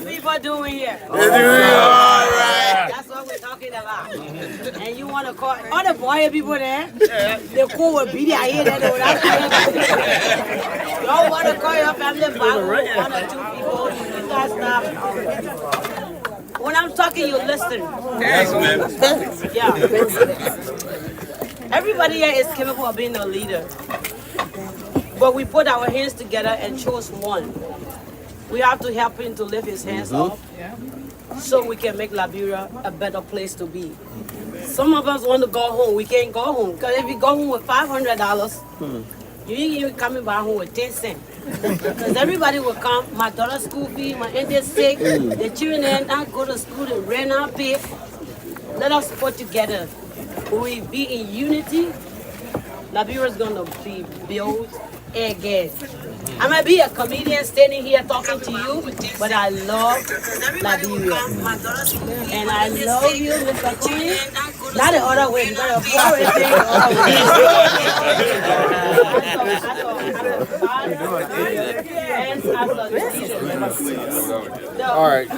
my people doing here? They're doing all right. That's what we're talking about. And you want to call all the boy people there? They cool with BD. I hear that. Y'all want to call your family back? One or two people. You guys stop. When I'm talking, you listen. Yes, ma'am. Yeah. Everybody here is capable of being a leader. But we put our hands together and chose one. We have to help him to lift his hands off so we can make Liberia a better place to be. Some of us want to go home. We can't go home. Because if you go home with $500, you ain't even coming back home with 10 cents. Because everybody will come. My daughter's school fee, my aunt is sick, the children not go to school, the rent not pay. Let us put together. When we be in unity, Liberia is going to be built again. I might be a comedian standing here talking to you, but I love Liberia. And I love you, Mr. Queen. Not the other way, because the forest thing the other way. All right,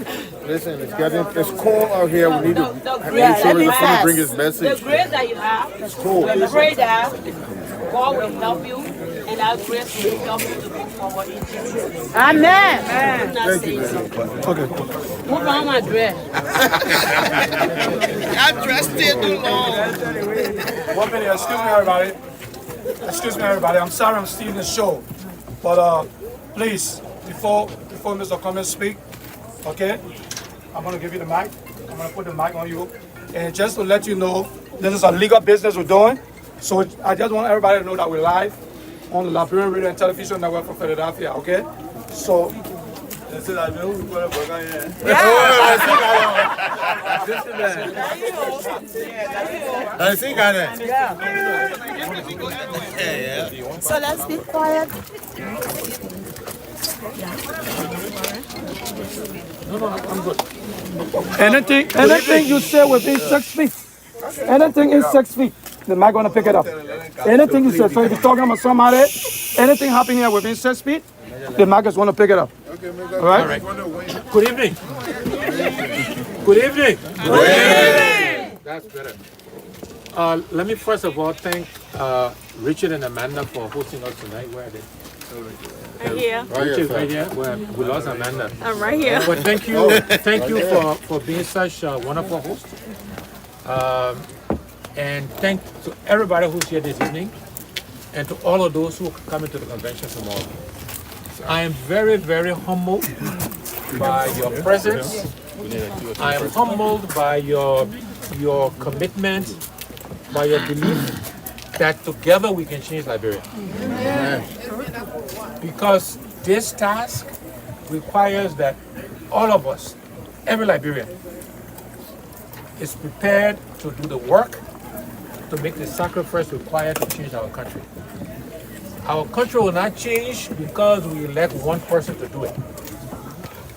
listen, it's cool out here. We need to make sure that bring his message. The grace that you have, It's cool. we pray that God will help you, and that grace will help you to move forward in Jesus. Amen. Thank you, man. Okay. Move on my dress. That dress still too long. 1 minute, excuse me everybody. Excuse me everybody, I'm sorry I'm stealing the show. But please, before Mr. Cummins speak, okay? I'm gonna give you the mic. I'm gonna put the mic on you. And just to let you know, this is a legal business we're doing. So I just want everybody to know that we're live on the Liberian Radio and Television Network from Philadelphia, okay? So I think I know. So let's be quiet. anything you say within 6 feet. Anything is 6 feet. The mic gonna pick it up. Anything you say. So if you're talking about somebody, anything happening here within 6 feet, the mic is gonna pick it up. All right? Good evening. Good evening. Good evening. That's better. Let me first of all thank Richard and Amanda for hosting us tonight. Where are they? Right here. Richard right here. We lost Amanda. I'm right here. But thank you for being such a wonderful host. And thank to everybody who's here this evening, and to all of those who are coming to the convention tomorrow. I am very, very humbled by your presence. I am humbled by your commitment, by your belief that together we can change Liberia. Because this task requires that all of us, every Liberian, is prepared to do the work, to make the sacrifice required to change our country. Our country will not change because we elect one person to do it.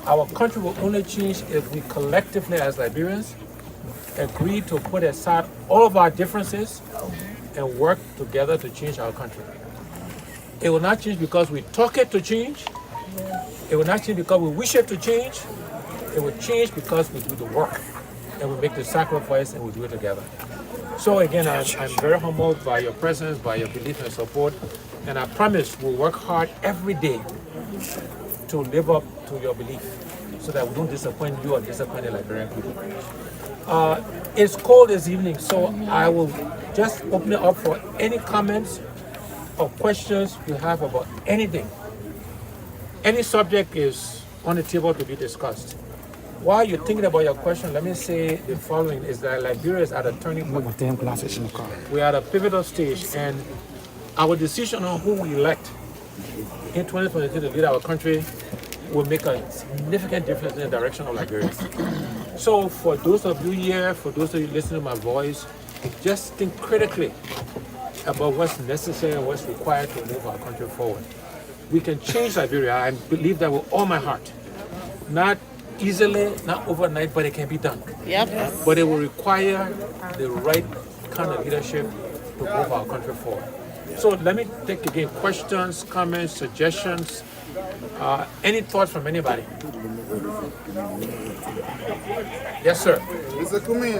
Our country will only change if we collectively as Liberians agree to put aside all of our differences and work together to change our country. It will not change because we talk it to change. It will not change because we wish it to change. It will change because we do the work and we make the sacrifice and we do it together. So again, I'm very humbled by your presence, by your belief and support, and I promise we'll work hard every day to live up to your belief so that we don't disappoint you or disappoint the Liberian people. It's cold this evening, so I will just open it up for any comments or questions you have about anything. Any subject is on the table to be discussed. While you're thinking about your question, let me say the following is that Liberia is at a turning point. We are at a pivotal stage, and our decision on who we elect in 2022 to lead our country will make a significant difference in the direction of Liberia. So for those of you here, for those of you listening to my voice, just think critically about what's necessary and what's required to move our country forward. We can change Liberia. I believe that with all my heart. Not easily, not overnight, but it can be done. Yep. But it will require the right kind of leadership to move our country forward. So let me take again questions, comments, suggestions, Any thoughts from anybody? Yes, sir. Mr. Kumi,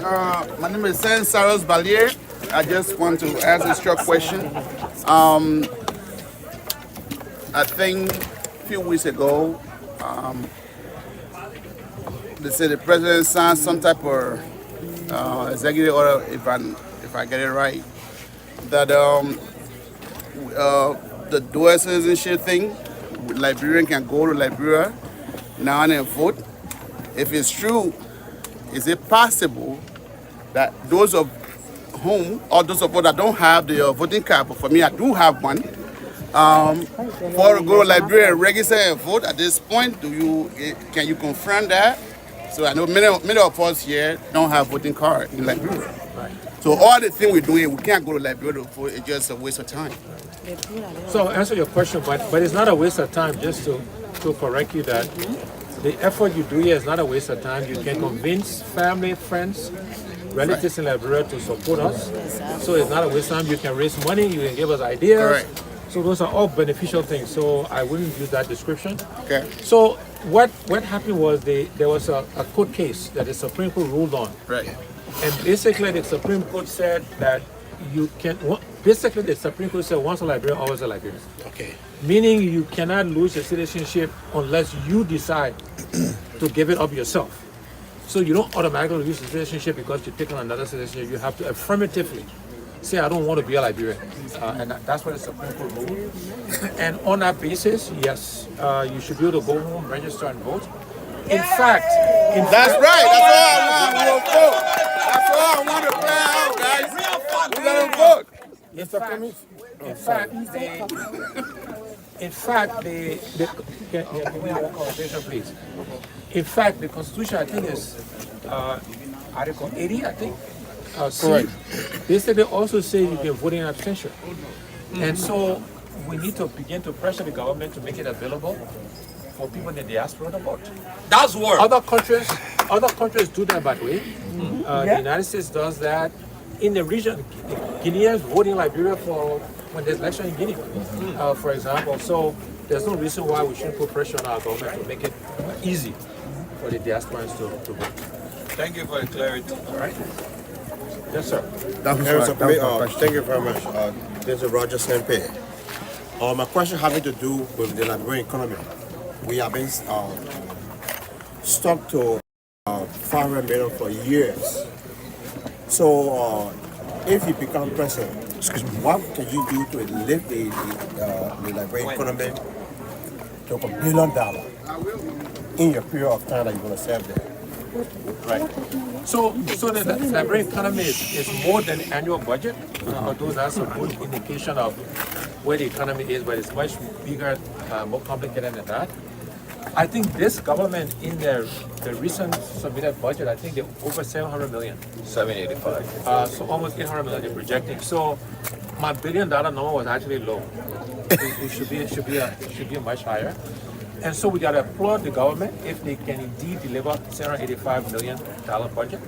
my name is Saint Saros Balier. I just want to ask a short question. I think a few weeks ago, they said the president signed some type of executive order, if I get it right, that the dual citizenship thing, Liberian can go to Liberia now and vote. If it's true, is it possible that those of whom, or those of us that don't have the voting card, but for me I do have one, for to go to Liberia and register and vote at this point, can you confirm that? So I know many of us here don't have voting card in Liberia. So all the things we're doing, we can't go to Liberia to vote. It's just a waste of time. So I'll answer your question, but it's not a waste of time. Just to correct you that the effort you do here is not a waste of time. You can convince family, friends, relatives in Liberia to support us. So it's not a waste of time. You can raise money. You can give us ideas. Correct. So those are all beneficial things. So I wouldn't use that description. Okay. So what happened was there was a court case that the Supreme Court ruled on. Right. And basically the Supreme Court said that the Supreme Court said once a Liberian, always a Liberian. Okay. Meaning you cannot lose your citizenship unless you decide to give it up yourself. So you don't automatically lose your citizenship because you take on another citizenship. You have to affirmatively say, I don't want to be a Liberian. And that's what the Supreme Court ruled. And on that basis, yes, you should be able to go home, register and vote. In fact, That's right. That's all I want. We'll vote. That's all I want to play out, guys. We let them vote. In fact, can you give me that conversation, please? In fact, the Constitution, I think, is Article 80, I think. Correct. Basically, also say you can vote in abstention. And so we need to begin to pressure the government to make it available for people in the diaspora to vote. That's work. Other countries do that, by the way. The United States does that. In the region, Guineans vote in Liberia for when there's election in Guinea, for example. So there's no reason why we shouldn't put pressure on our government to make it easy for the diasporans to vote. Thank you for the clarity. All right? Yes, sir. That was my question. Thank you very much. This is Roger Sempe. My question having to do with the Liberian economy. We have been stuck to 500 million for years. So, if you become president, what can you do to lift the Liberian economy to $1 billion in your period of time that you're going to serve there? Right. So the Liberian economy is more than the annual budget, although that's a good indication of where the economy is, but it's much bigger, more complicated than that. I think this government, in the recent submitted budget, I think they're over 700 million. 785. So almost 800 million they're projecting. So my $1 billion number was actually low. It should be much higher. And so we got to applaud the government if they can indeed deliver $785 million budget.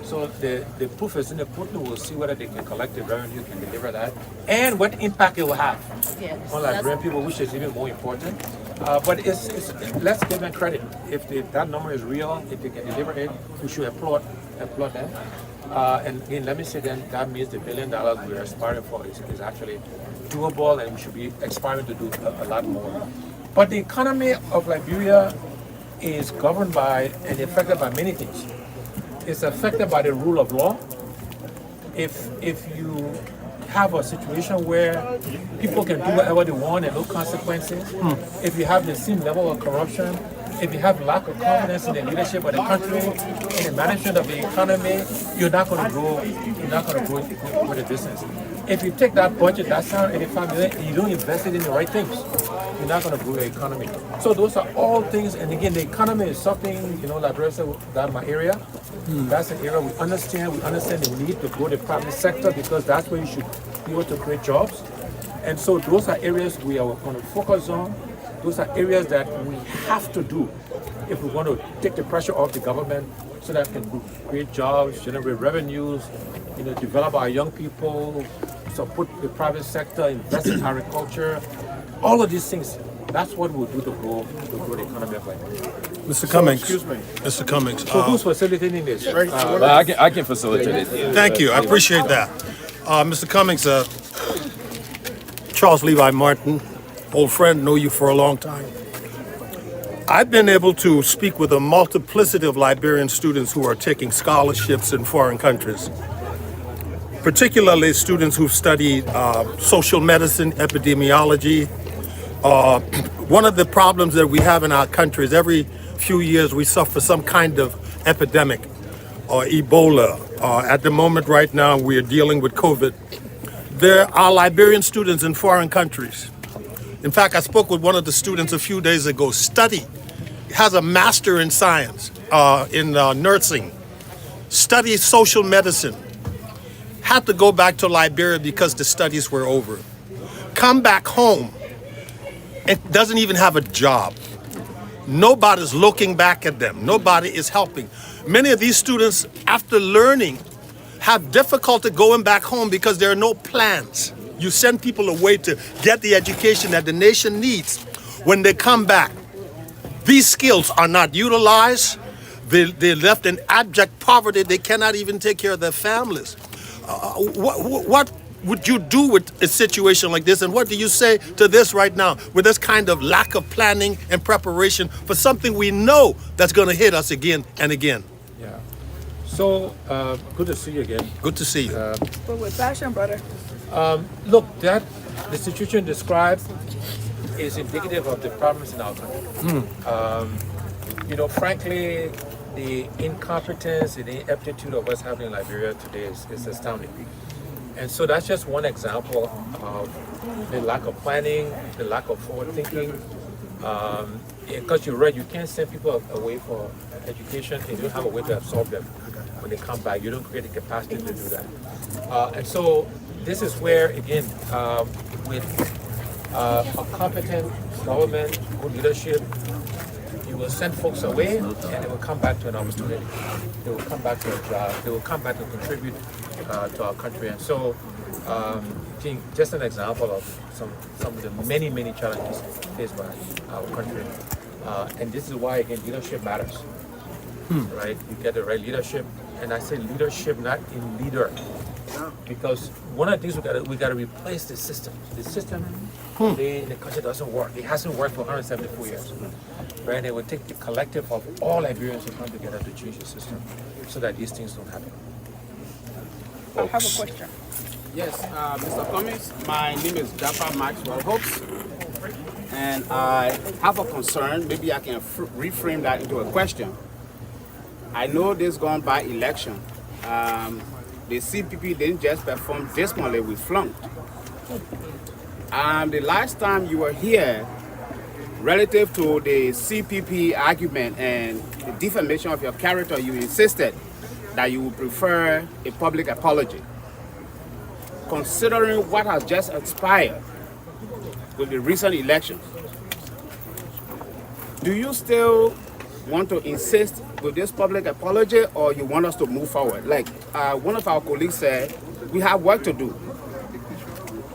So the proof is in the pudding. We'll see whether they can collect the revenue, can deliver that, and what impact it will have on Liberian people, which is even more important. But let's give them credit. If that number is real, if they can deliver it, we should applaud them. And again, let me say then that means the $1 billion we're aspiring for is actually doable, and we should be aspiring to do a lot more. But the economy of Liberia is governed by and affected by many things. It's affected by the rule of law. If you have a situation where people can do whatever they want and no consequences, if you have the same level of corruption, if you have lack of confidence in the leadership of the country, in the management of the economy, you're not going to grow. You're not going to grow with the business. If you take that budget, that's $785 million, and you don't invest it in the right things, you're not going to grow your economy. So those are all things. And again, the economy is something, Liberia said, that's my area. That's an area we understand. We understand the need to grow the private sector because that's where you should be able to create jobs. And so those are areas we are going to focus on. Those are areas that we have to do if we want to take the pressure off the government so that we can create jobs, generate revenues, develop our young people, support the private sector, invest in agriculture. All of these things That's what we'll do to grow the economy of Liberia. Mr. Cummings. Excuse me. Mr. Cummings. So who's facilitating this? I can facilitate it. Thank you. I appreciate that. Mr. Cummings, Charles Levi Martin, old friend, know you for a long time. I've been able to speak with a multiplicity of Liberian students who are taking scholarships in foreign countries, particularly students who've studied social medicine, epidemiology. One of the problems that we have in our country is every few years we suffer some kind of epidemic or Ebola. At the moment right now we are dealing with COVID. There are Liberian students in foreign countries. In fact, I spoke with one of the students a few days ago, has a master in science, in nursing, studies social medicine, had to go back to Liberia because the studies were over. Come back home and doesn't even have a job. Nobody's looking back at them. Nobody is helping. Many of these students, after learning, have difficulty going back home because there are no plans. You send people away to get the education that the nation needs. When they come back, these skills are not utilized. They're left in abject poverty. They cannot even take care of their families. What would you do with a situation like this? And what do you say to this right now with this kind of lack of planning and preparation for something we know that's going to hit us again and again? Yeah. So, good to see you again. Good to see you. But with passion, brother. Look, the situation described is indicative of the problems in our country. Frankly, the incompetence and the ineptitude of what's happening in Liberia today is astounding. And so that's just one example of the lack of planning, the lack of forward thinking. Because you're right, you can't send people away for education and you don't have a way to absorb them when they come back. You don't create the capacity to do that. And so this is where, again, with a competent government, good leadership, you will send folks away and they will come back to an opportunity. They will come back to a job. They will come back to contribute to our country. And so, I think just an example of some of the many, many challenges faced by our country. And this is why, again, leadership matters. Right? You get the right leadership. And I say leadership, not in leader. Because one of the things we got to replace the system. The system today in the country doesn't work. It hasn't worked for 174 years. Right? And it would take the collective of all Liberians to come together to change the system so that these things don't happen. I have a question. Yes, Mr. Cummings, my name is Dapper Maxwell Hopes, and I have a concern. Maybe I can reframe that into a question. I know this gone by election. The CPP didn't just perform dismally, we flunked. The last time you were here, relative to the CPP argument and the defamation of your character, you insisted that you would prefer a public apology. Considering what has just expired with the recent elections, do you still want to insist with this public apology, or you want us to move forward? Like one of our colleagues said, we have work to do.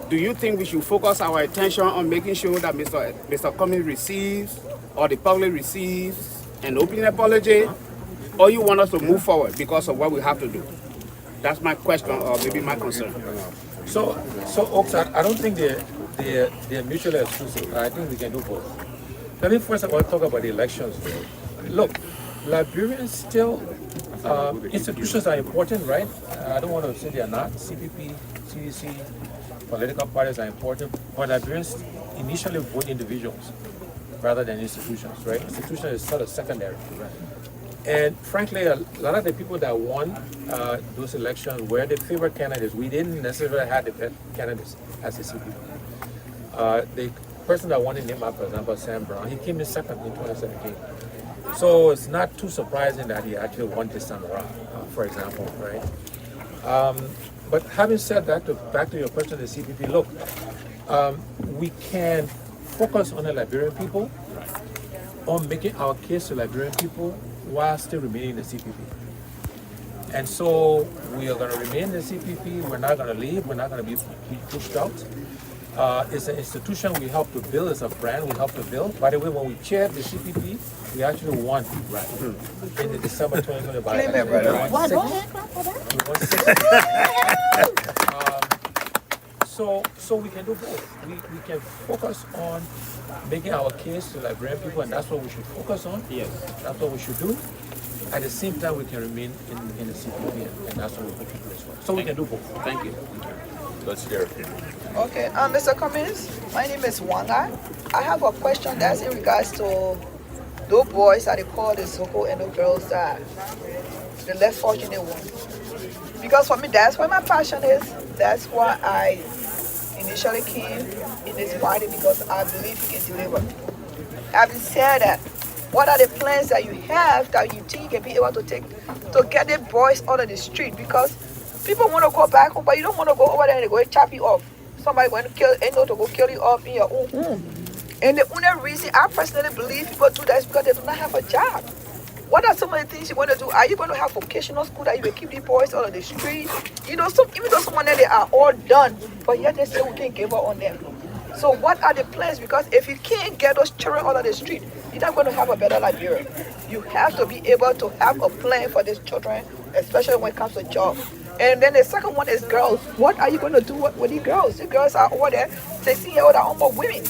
Do you think we should focus our attention on making sure that Mr. Cummings receives, or the public receives, an open apology, or you want us to move forward because of what we have to do? That's my question, or maybe my concern. So Oaks, I don't think they're mutually exclusive. I think we can do both. Let me first of all talk about the elections. Look, Liberians still, institutions are important, right? I don't want to say they are not. CPP, CDC, political parties are important, but Liberians initially vote individuals rather than institutions, right? Institutions is sort of secondary. And frankly, a lot of the people that won those elections were the favorite candidates. We didn't necessarily have the best candidates as a CPP. The person that won in Nema, for example, Sam Brown, he came in second in 2017. So it's not too surprising that he actually won this time around, for example, right? But having said that, back to your question, the CPP, look, we can focus on the Liberian people, on making our case to Liberian people while still remaining in the CPP. And so we are going to remain in the CPP. We're not going to leave. We're not going to be pushed out. It's an institution we help to build. It's a brand we help to build. By the way, when we chaired the CPP, we actually won in the December 2020 by Claim it, brother. we won six. So we can do both. We can focus on making our case to Liberian people, and that's what we should focus on. Yes. That's what we should do. At the same time, we can remain in the CPP, and that's what we hope to do as well. So we can do both. Thank you. Let's hear it. Okay, Mr. Cummings, my name is Wanga. I have a question that's in regards to those boys that they call the Soko and the girls that the less fortunate ones. Because for me, that's where my passion is. That's why I initially came in this party, because I believe you can deliver. Having said that, what are the plans that you have that you think you can be able to take to get the boys out of the street? Because people want to go back home, but you don't want to go over there and they go and chop you off. Somebody going to kill, ain't no to go kill you off in your own home. And the only reason I personally believe people do that is because they do not have a job. What are some of the things you want to do? Are you going to have vocational school that you will keep the boys out of the street? You know, even though someone there, they are all done, but yet they say we can't give up on them. So what are the plans? Because if you can't get those children out of the street, you're not going to have a better Liberia. You have to be able to have a plan for these children, especially when it comes to jobs. And then the second one is girls. What are you going to do with the girls? The girls are over there, 16-year-old are almost women.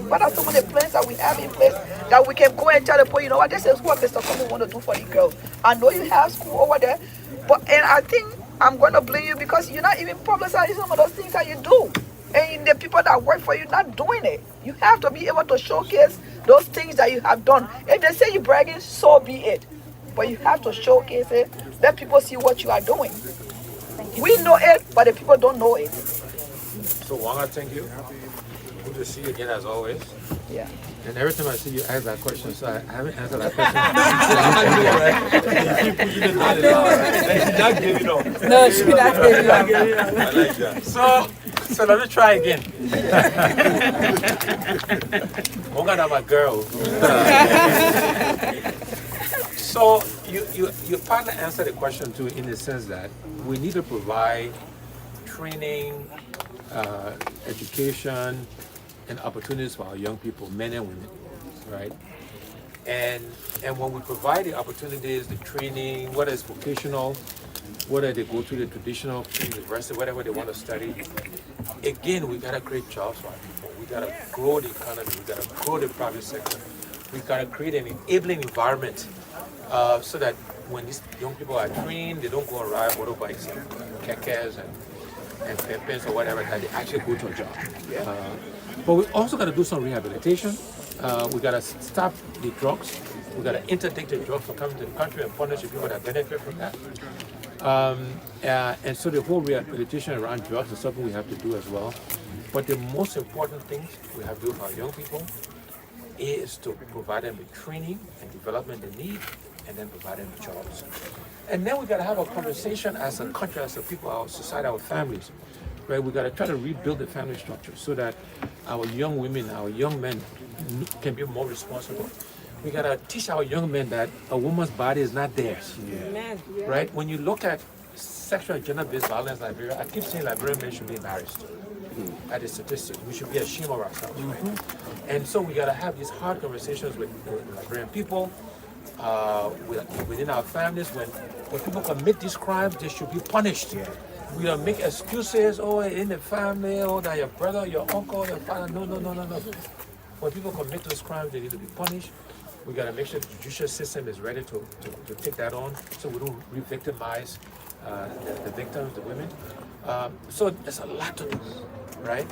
What are some of the plans that we have in place that we can go and tell the people, you know what, this is what Mr. Cummings want to do for the girls. I know you have school over there, and I think I'm going to blame you because you're not even publicizing some of those things that you do. And the people that work for you not doing it. You have to be able to showcase those things that you have done. If they say you're bragging, so be it. But you have to showcase it. Let people see what you are doing. We know it, but the people don't know it. So Wanga, thank you. Good to see you again as always. Yeah. And every time I see you ask that question, so I haven't answered that question. No, she not giving up. I like that. So let me try again. Wanga, that's my girl. So your partner answered the question too, in the sense that we need to provide training, education, and opportunities for our young people, men and women, right? And when we provide the opportunities, the training, whether it's vocational, whether they go to the traditional university, whatever they want to study, again, we gotta create jobs for our people. We gotta grow the economy. We gotta grow the private sector. We gotta create an enabling environment so that when these young people are trained, they don't go and ride motorbikes and kekes and peppers or whatever, that they actually go to a job. But we also got to do some rehabilitation. We got to stop the drugs. We got to interdict the drugs from coming to the country and punish the people that benefit from that. And so the whole rehabilitation around drugs is something we have to do as well. But the most important thing we have to do for our young people is to provide them with training and development they need, and then provide them with jobs. And then we got to have a conversation as a country, as a people, our society, our families. Right, we got to try to rebuild the family structure so that our young women, our young men can be more responsible. We got to teach our young men that a woman's body is not theirs. Amen. Right? When you look at sexual and gender-based violence in Liberia, I keep saying Liberian men should be embarrassed at the statistics. We should be ashamed of ourselves. Right? And so we got to have these hard conversations with Liberian people, within our families. When people commit these crimes, they should be punished. We don't make excuses, in the family, that your brother, your uncle, your father. No. When people commit those crimes, they need to be punished. We got to make sure the judicial system is ready to take that on, so we don't re-victimize the victims, the women. So there's a lot to do, right?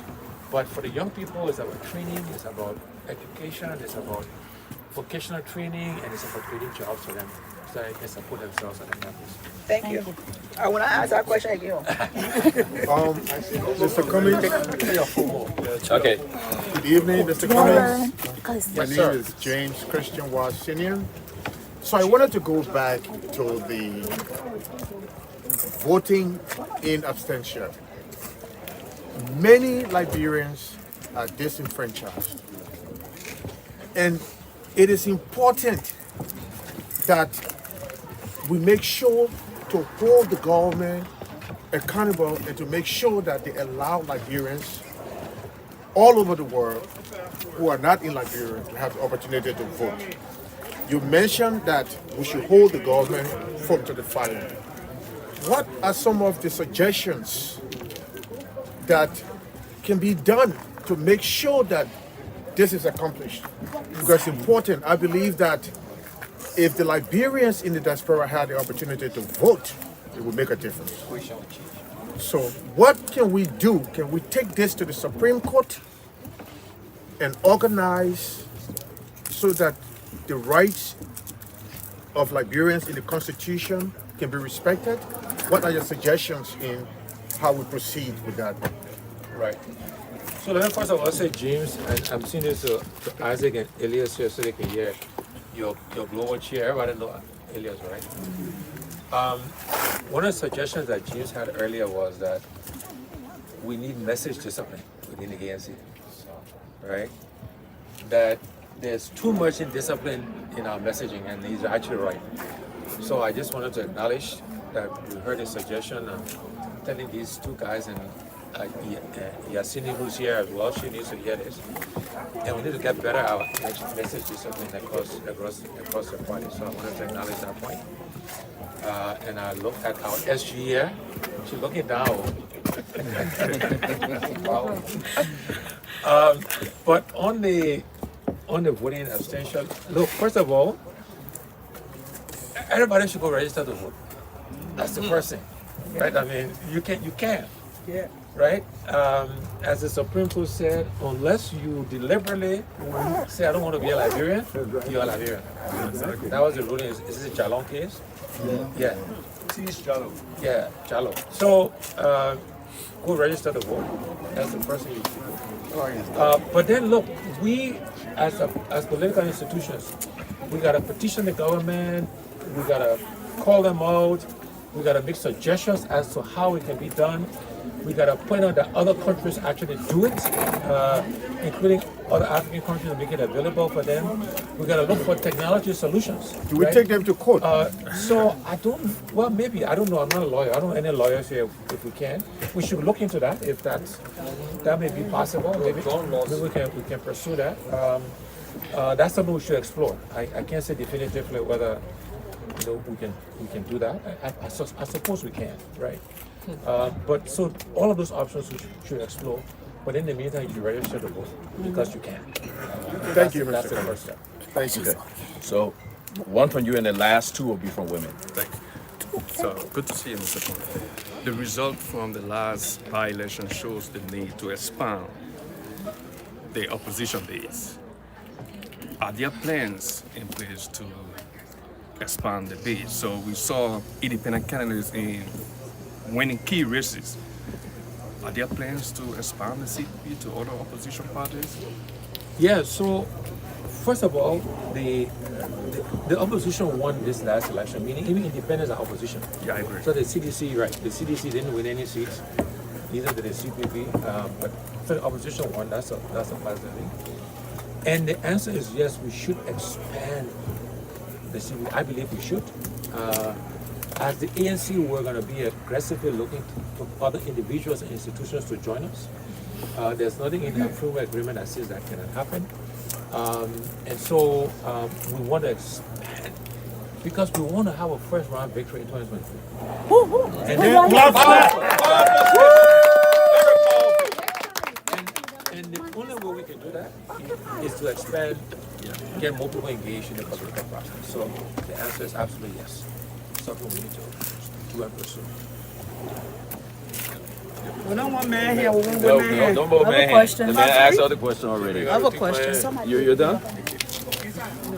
But for the young people, it's about training, it's about education, it's about vocational training, and it's about creating jobs for them so they can support themselves and their families. Thank you. I want to ask that question again. Mr. Cummings. Okay. Good evening, Mr. Cummings. My Yes, name sir. is James Christian Washington. So I wanted to go back to the voting in abstention. Many Liberians are disenfranchised. And it is important that we make sure to hold the government accountable and to make sure that they allow Liberians all over the world who are not in Liberia to have the opportunity to vote. You mentioned that we should hold the government foot to the fire. What are some of the suggestions that can be done to make sure that this is accomplished? Because it's important. I believe that if the Liberians in the diaspora had the opportunity to vote, it would make a difference. So what can we do? Can we take this to the Supreme Court and organize so that the rights of Liberians in the Constitution can be respected? What are your suggestions in how we proceed with that? Right. So let me first of all say, James, and I'm seeing this to Isaac and Elias here so they can hear your global chair. Everybody know Elias, right? One of the suggestions that James had earlier was that we need message discipline within the ANC, right? That there's too much indiscipline in our messaging, and he's actually right. So I just wanted to acknowledge that we heard a suggestion of telling these two guys, and Yasini, who's here as well, she needs to hear this. And we need to get better at our message discipline across the party. So I wanted to acknowledge that point. And I look at our SG here. She's looking down. Wow. But on the voting abstention, look, first of all, everybody should go register to vote. That's the first thing, right? I mean, you can. Yeah. Right? As the Supreme Court said, unless you deliberately say, I don't want to be a Liberian, you're a Liberian. Exactly. That was the ruling. Is this a Chalon case? Yeah. Yeah, Chalon. So, go register to vote. That's the first thing you do. But then look, we as political institutions, we got to petition the government, we got to call them out, we got to make suggestions as to how it can be done. We got to point out that other countries actually do it, including other African countries, and make it available for them. We got to look for technology solutions. Do we take them to court? So I don't, well, maybe, I don't know, I'm not a lawyer. I don't know any lawyers here if we can. We should look into that if that may be possible. Maybe we can pursue that. That's something we should explore. I can't say definitively whether we can do that. I suppose we can, right? But so all of those options we should explore. But in the meantime, you register to vote because you can. Thank you, That's Mr. the Chairman. first step. Thank you. Okay. So, one from you and the last two will be from women. Thank you. So, good to see you, Mr. Conde. The result from the last by-election shows the need to expand the opposition base. Are there plans in place to expand the base? So we saw independent candidates in winning key races. Are there plans to expand the CPP to other opposition parties? Yeah, so first of all, the opposition won this last election, meaning even independents are opposition. Yeah, I agree. So the CDC, right, the CDC didn't win any seats, neither did the CPP, but so the opposition won, that's a positive thing. And the answer is yes, we should expand the CPP. I believe we should. As the ANC, we're going to be aggressively looking for other individuals and institutions to join us. There's nothing in the framework agreement that says that cannot happen. And so we want to expand because we want to have a first round victory in 2023. And then and the only way we can do that is to expand, get more people engaged in the political process. So the answer is absolutely yes. Something we need to do and pursue. We don't want man here. We want No, man here. don't move, I have a man. question. The man asked all the question already. I have a question. You're done?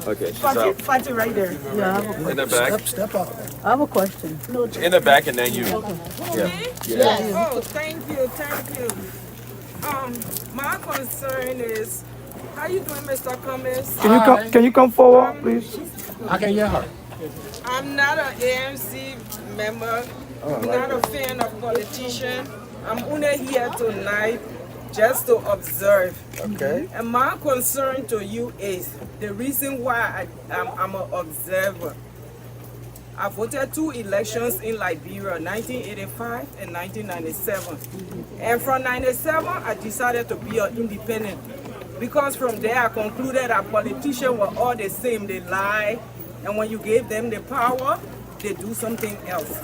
Okay, she's out. Fight it right there. Yeah, I have a question. In the back. Step up. I have a question. In the back and then you. Yeah. Oh, thank you. My concern is, how you doing, Mr. Cummings? Can you come forward, please? I can hear her. I'm not an ANC member. I'm not a fan of politicians. I'm only here tonight just to observe. Okay. And my concern to you is the reason why I'm an observer. I voted 2 elections in Liberia, 1985 and 1997. And from 97, I decided to be an independent. Because from there, I concluded that politicians were all the same. They lie, and when you gave them the power, they do something else.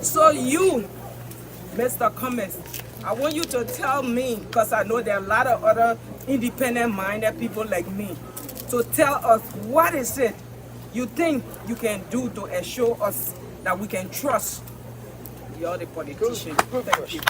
So you, Mr. Cummins, I want you to tell me, because I know there are a lot of other independent-minded people like me, to tell us what is it you think you can do to assure us that we can trust you're the politician. Thank you.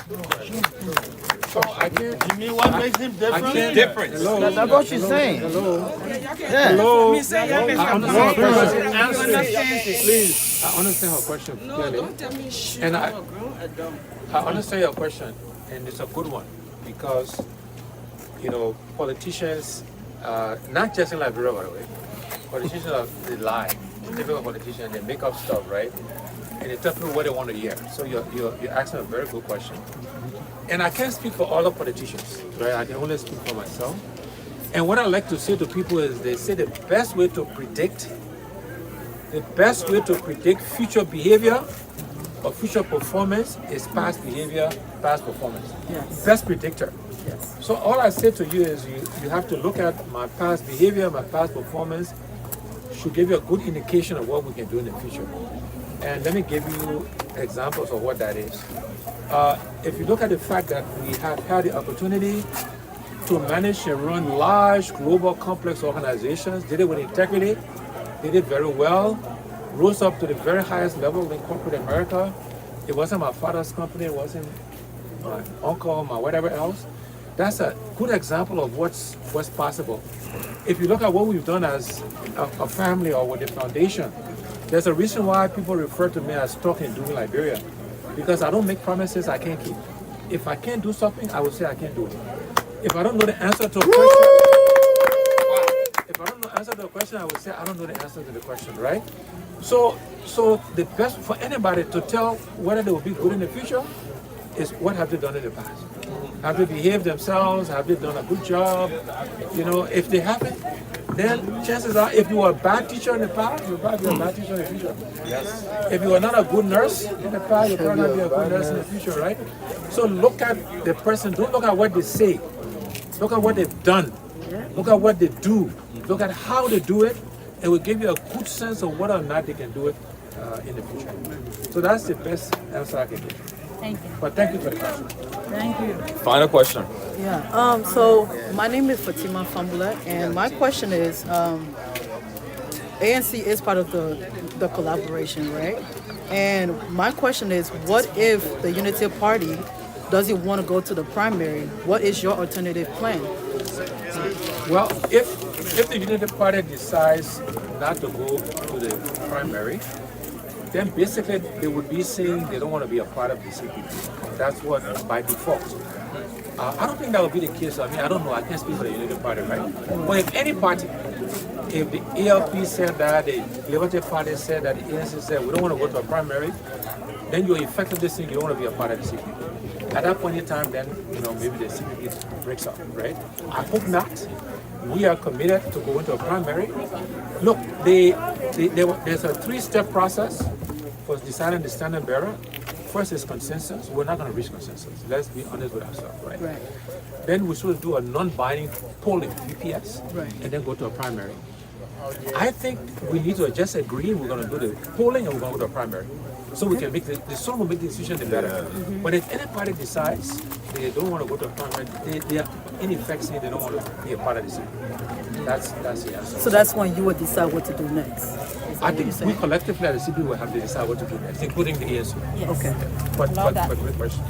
So I can't. You mean what makes him different? Different. That's what she's saying. Hello. Yeah. Hello. Me say, yeah, I Mr. understand her Cummins. question. Please, I understand her question No, clearly. don't tell me shit. And I'm a grown adult. I understand your question, and it's a good one because, you know, politicians, not just in Liberia, by the way, politicians they lie. Typical politicians, they make up stuff, right? And they tell people what they want to hear. So you're asking a very good question. And I can't speak for all the politicians, right? I can only speak for myself. And what I like to say to people is they say the best way to predict future behavior or future performance is past behavior, past performance. Yes. Best predictor. Yes. So all I say to you is you have to look at my past behavior, my past performance, should give you a good indication of what we can do in the future. And let me give you examples of what that is. If you look at the fact that we have had the opportunity to manage and run large, global, complex organizations, did it with integrity, did it very well, rose up to the very highest level in corporate America. It wasn't my father's company, it wasn't my uncle, my whatever else. That's a good example of what's possible. If you look at what we've done as a family or with the foundation, there's a reason why people refer to me as talking doing Liberia, because I don't make promises I can't keep. If I can't do something, I will say I can't do it. If I don't know the answer to a question, I will say I don't know the answer to the question, right? So the best for anybody to tell whether they will be good in the future is what have they done in the past. Have they behaved themselves? Have they done a good job? You know, if they haven't, then chances are, if you were a bad teacher in the past, you'll probably be a bad teacher in the future. Yes. If you were not a good nurse in the past, you'll probably not be a good nurse in the future, right? So look at the person. Don't look at what they say. Look at what they've done. Look at what they do. Look at how they do it. It will give you a good sense of whether or not they can do it in the future. So that's the best answer I can give. Thank you. But thank you for the question. Thank you. Final question. Yeah. So my name is Fatima Fambula, and my question is, ANC is part of the collaboration, right? And my question is, what if the Unity Party doesn't want to go to the primary? What is your alternative plan? Well, if the Unity Party decides not to go to the primary, then basically they would be saying they don't want to be a part of the CPP. That's what by default. I don't think that would be the case. I mean, I don't know. I can't speak for the Unity Party, right? But if any party, if the ALP said that, the Lrtn Party said that, the ANC said we don't want to go to a primary, then you're effectively saying you don't want to be a part of the CPP. At that point in time, then maybe the CPP breaks up, right? I hope not. We are committed to go into a primary. Look, there's a 3-step process for deciding the standard bearer. First is consensus. We're not going to reach consensus. Let's be honest with ourselves, right? Right. Then we should do a non-binding polling, BPS, Right. and then go to a primary. I think we need to just agree we're going to do the polling and we're going to go to a primary. So we can make the sooner we make the decision, the better. But if anybody decides they don't want to go to a primary, they are in effect saying they don't want to be a part of the city. That's the answer. So that's when you would decide what to do next. I think we collectively at the city will have to decide what to do next, including the ANC. Yes. Okay. But great question.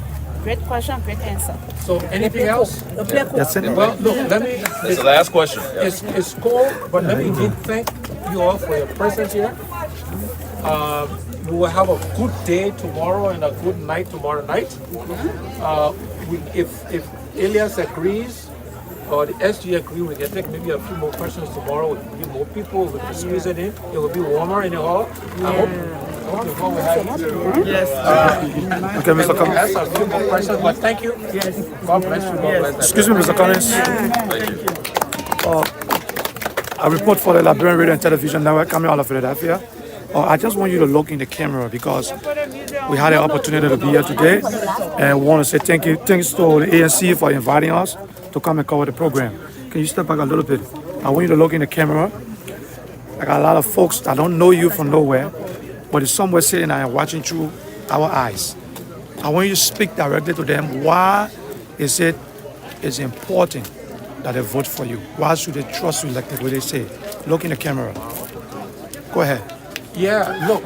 Great question, great answer. So anything else? That's it. Well, look, let me. It's the last question. It's cool, but let me thank you all for your presence here. We will have a good day tomorrow and a good night tomorrow night. If Elias agrees or the SG agree, we can take maybe a few more questions tomorrow. With a few more people, we can squeeze it in. It will be warmer in the hall. I hope the hall will have it. Yes. Okay, Mr. Cummins. That's a few more questions, but thank you. Yes. God bless you. God bless Excuse me, Mr. Cummins. Thank you. I report for the Liberian Radio and Television Network coming out of Philadelphia. I just want you to look in the camera because we had an opportunity to be here today, and we want to say thanks to the ANC for inviting us to come and cover the program. Can you step back a little bit? I want you to look in the camera. I got a lot of folks that don't know you from nowhere, but it's somewhere sitting there and watching through our eyes. I want you to speak directly to them. Why is it important that they vote for you? Why should they trust you like the way they say? Look in the camera. Go ahead. Yeah, look,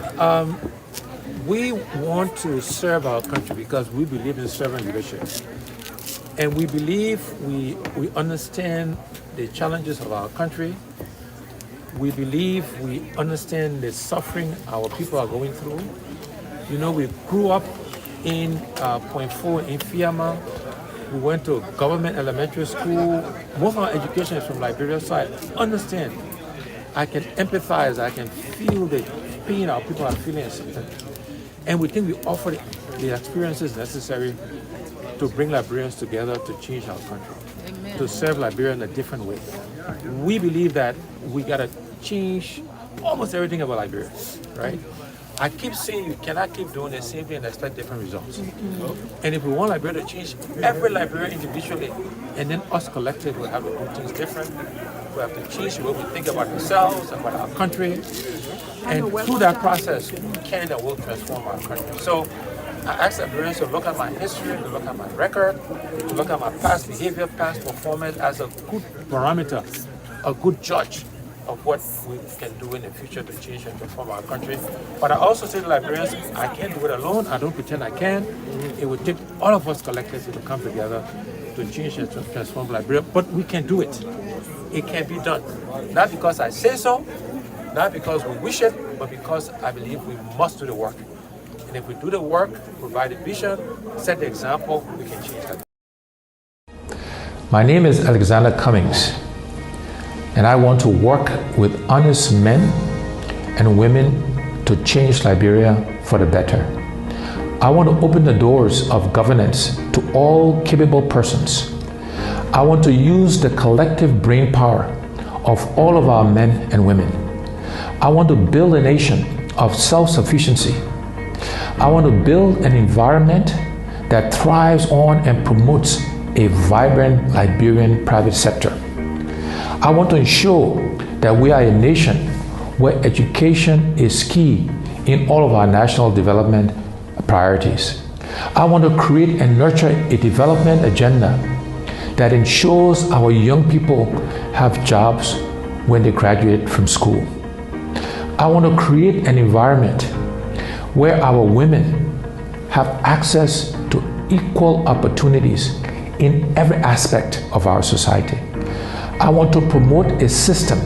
we want to serve our country because we believe in servant leadership. And we believe we understand the challenges of our country. We believe we understand the suffering our people are going through. You know, we grew up in Point 4 in Fiama. We went to government elementary school. Most of our education is from Liberia, so I understand. I can empathize, I can feel the pain our people are feeling. And we think we offer the experiences necessary to bring Liberians together to change our country, to serve Liberia in a different way. We believe that we gotta change almost everything about Liberia, right? I keep saying you cannot keep doing the same thing and expect different results. And if we want Liberia to change, every Liberian individually, and then us collectively will have to do things different. We have to change the way we think about ourselves, about our country. And through that process, we can and will transform our country. So I ask Liberians to look at my history, to look at my record, to look at my past behavior, past performance as a good barometer, a good judge of what we can do in the future to change and transform our country. But I also say to Liberians, I can't do it alone. I don't pretend I can. It would take all of us collectively to come together to change and to transform Liberia. But we can do it. It can be done. Not because I say so, not because we wish it, but because I believe we must do the work. And if we do the work, provide a vision, set the example, we can change that. My name is Alexander Cummings, and I want to work with honest men and women to change Liberia for the better. I want to open the doors of governance to all capable persons. I want to use the collective brain power of all of our men and women. I want to build a nation of self-sufficiency. I want to build an environment that thrives on and promotes a vibrant Liberian private sector. I want to ensure that we are a nation where education is key in all of our national development priorities. I want to create and nurture a development agenda that ensures our young people have jobs when they graduate from school. I want to create an environment where our women have access to equal opportunities in every aspect of our society. I want to promote a system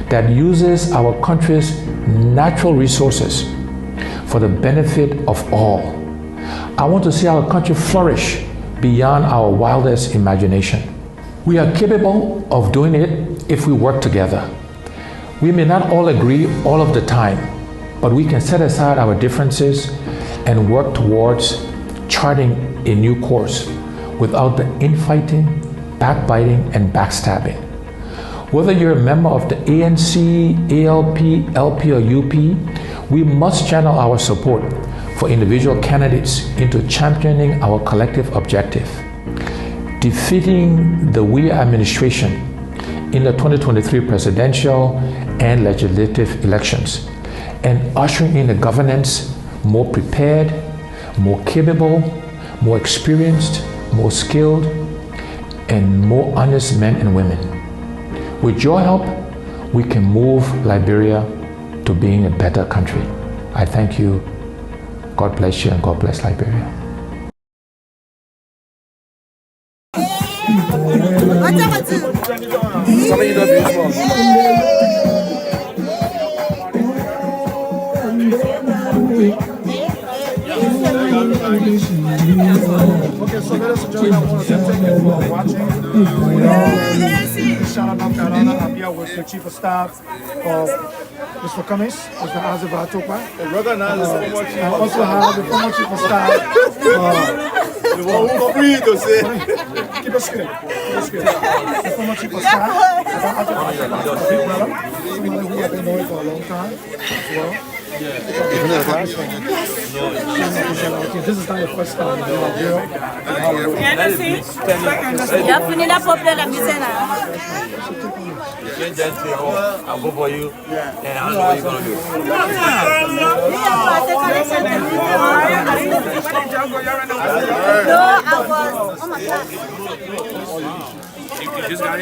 that uses our country's natural resources for the benefit of all. I want to see our country flourish beyond our wildest imagination. We are capable of doing it if we work together. We may not all agree all of the time, but we can set aside our differences and work towards charting a new course without the infighting, backbiting, and backstabbing. Whether you're a member of the ANC, ALP, LP, or UP, we must channel our support for individual candidates into championing our collective objective, defeating the Weah administration in the 2023 presidential and legislative elections, and ushering in a governance more prepared, more capable, more experienced, more skilled, and more honest men and women. With your help, we can move Liberia to being a better country. I thank you. God bless you and God bless Liberia. Okay, so ladies and gentlemen, I want to thank you for watching. Shout out North Carolina. I'm here with the Chief of Staff of Mr. Cummings, Mr. Azib Atupa. I also have the former Chief of Staff. The one who free to say. Keep it straight. The former Chief of Staff, somebody who I've been knowing for a long time as well. This is not your first time in Liberia. Il a fini la populaire la mise là. You can't just say, oh, I'll go for you, and I don't know what you're going to do. No, I was. Oh my God. You just got in?